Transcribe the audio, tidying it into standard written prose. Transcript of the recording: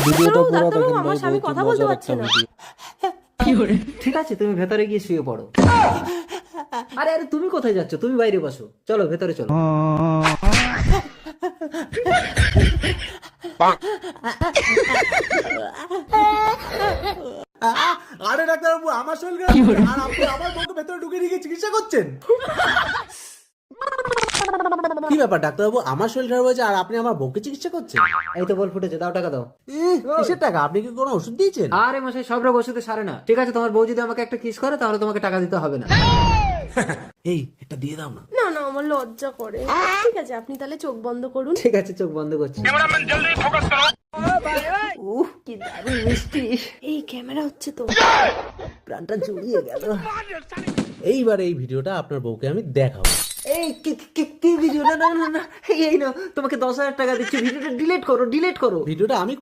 ভিডিওটা পুরো ডাক্তারবাবু, দেখেন আমার ভাই, স্বামী বহুত কথা বলতে মজার পারছে একটা না। ভিডিও। ঠিক আছে, তুমি ভেতরে গিয়ে শুয়ে পড়ো। আরে আরে, তুমি কোথায় যাচ্ছ? তুমি বাইরে বসো, চলো ভেতরে চলো। আরে ডাক্তারবাবু, আমার শরীর খারাপ আর আপনি আমার বউকে ভেতরে ঢুকে রেখে চিকিৎসা করছেন? কি ব্যাপার ডাক্তারবাবু, আমার শরীর খারাপ হয়েছে আর আপনি আমার বউকে চিকিৎসা করছেন? এই তো বল ফুটেছে, দাও টাকা দাও। কিসের টাকা? আপনি কি কোনো ওষুধ দিয়েছেন? আরে মশাই, সব রোগ ওষুধে সারে না। ঠিক আছে, তোমার বউ যদি আমাকে একটা কিস করে তাহলে তোমাকে টাকা দিতে হবে না। এই এটা দিয়ে দাও না। না না, আমার লজ্জা করে। ঠিক আছে, আপনি তাহলে চোখ বন্ধ করুন। ঠিক আছে, চোখ বন্ধ করছি। কি দারুণ মিষ্টি। এই ক্যামেরা হচ্ছে তো। প্রাণটা জুড়িয়ে গেল। এইবার এই ভিডিওটা আপনার বউকে আমি দেখাবো। এই কি ভিডিও? না না না না, এই নাও, তোমাকে 10,000 টাকা দিচ্ছি, ভিডিওটা ডিলিট করো, ডিলিট করো। ভিডিওটা আমি